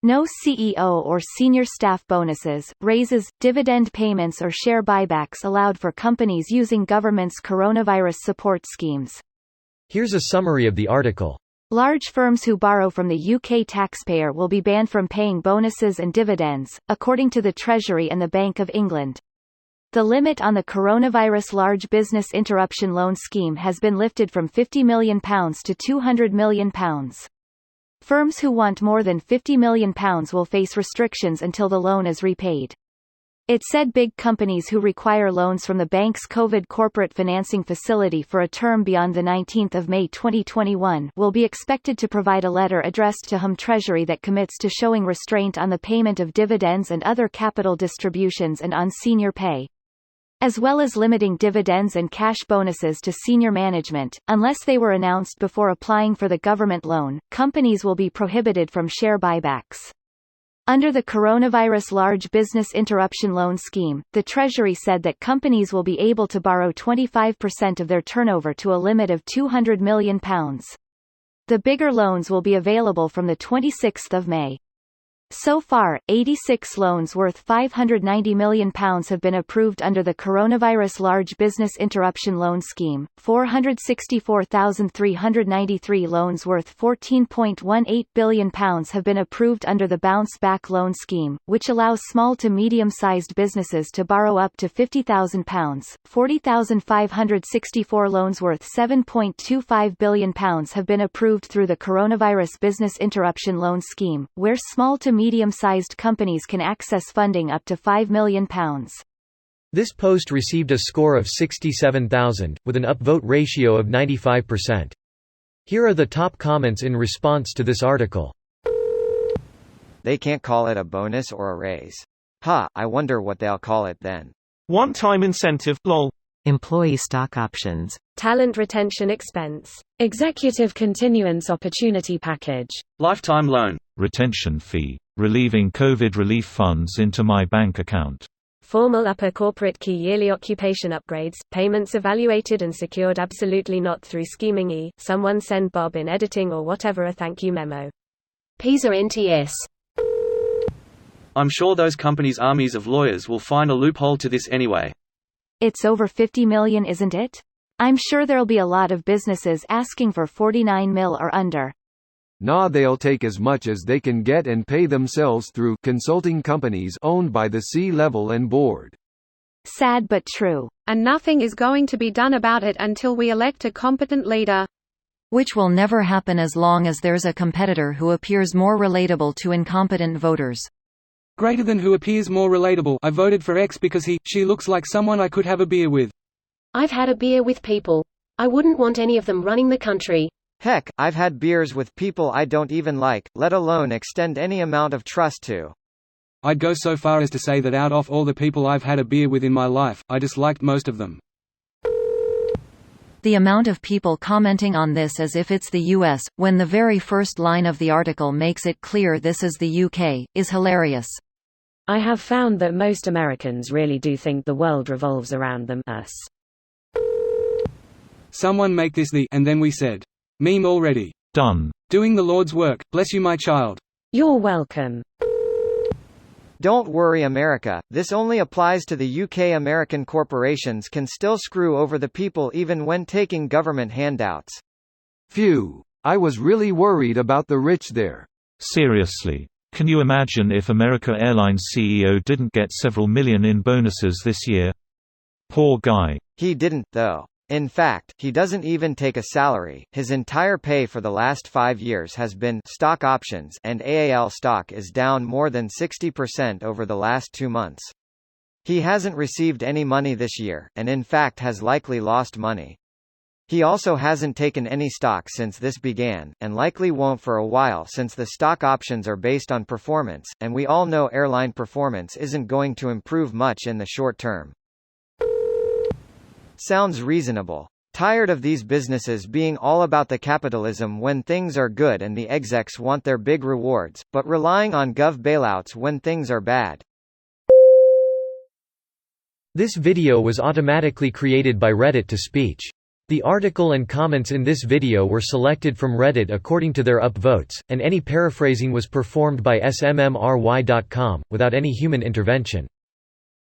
No CEO or senior staff bonuses, raises, dividend payments or share buybacks allowed for companies using government's coronavirus support schemes. Here's a summary of the article. Large firms who borrow from the UK taxpayer will be banned from paying bonuses and dividends, according to the Treasury and the Bank of England. The limit on the Coronavirus Large Business Interruption Loan Scheme has been lifted from £50 million to £200 million. Firms who want more than £50 million will face restrictions until the loan is repaid. It said big companies who require loans from the bank's COVID corporate financing facility for a term beyond 19 May 2021 will be expected to provide a letter addressed to Home Treasury that commits to showing restraint on the payment of dividends and other capital distributions and on senior pay, as well as limiting dividends and cash bonuses to senior management. Unless they were announced before applying for the government loan, companies will be prohibited from share buybacks. Under the Coronavirus Large Business Interruption Loan Scheme, the Treasury said that companies will be able to borrow 25% of their turnover to a limit of £200 million. The bigger loans will be available from 26 May. So far, 86 loans worth £590 million have been approved under the Coronavirus Large Business Interruption Loan Scheme, 464,393 loans worth £14.18 billion have been approved under the Bounce Back Loan Scheme, which allows small to medium-sized businesses to borrow up to £50,000, 40,564 loans worth £7.25 billion have been approved through the Coronavirus Business Interruption Loan Scheme, where small to medium-sized companies can access funding up to £5 million. This post received a score of 67,000, with an upvote ratio of 95%. Here are the top comments in response to this article. They can't call it a bonus or a raise. I wonder what they'll call it then. One-time incentive, lol. Employee stock options. Talent retention expense. Executive continuance opportunity package. Lifetime loan. Retention fee. Relieving COVID relief funds into my bank account. Formal upper corporate key yearly occupation upgrades, payments evaluated and secured absolutely not through scheming. Someone send Bob in editing or whatever a thank you memo. PISA NTS. I'm sure those companies' armies of lawyers will find a loophole to this anyway. It's over 50 million, isn't it? I'm sure there'll be a lot of businesses asking for 49 mil or under. Nah, they'll take as much as they can get and pay themselves through consulting companies owned by the C-level and board. Sad but true. And nothing is going to be done about it until we elect a competent leader. Which will never happen as long as there's a competitor who appears more relatable to incompetent voters. Greater than who appears more relatable. I voted for X because she looks like someone I could have a beer with. I've had a beer with people. I wouldn't want any of them running the country. Heck, I've had beers with people I don't even like, let alone extend any amount of trust to. I'd go so far as to say that out of all the people I've had a beer with in my life, I disliked most of them. The amount of people commenting on this as if it's the US, when the very first line of the article makes it clear this is the UK, is hilarious. I have found that most Americans really do think the world revolves around them, us. Someone make this the "and then we said" meme already. Done. Doing the Lord's work, bless you my child. You're welcome. Don't worry America, this only applies to the UK. American corporations can still screw over the people even when taking government handouts. Phew. I was really worried about the rich there. Seriously. Can you imagine if America Airlines CEO didn't get several million in bonuses this year? Poor guy. He didn't, though. In fact, he doesn't even take a salary. His entire pay for the last 5 years has been stock options, and AAL stock is down more than 60% over the last 2 months. He hasn't received any money this year, and in fact has likely lost money. He also hasn't taken any stock since this began, and likely won't for a while since the stock options are based on performance, and we all know airline performance isn't going to improve much in the short term. Sounds reasonable. Tired of these businesses being all about the capitalism when things are good and the execs want their big rewards, but relying on gov bailouts when things are bad. This video was automatically created by Reddit to Speech. The article and comments in this video were selected from Reddit according to their upvotes, and any paraphrasing was performed by smmry.com, without any human intervention.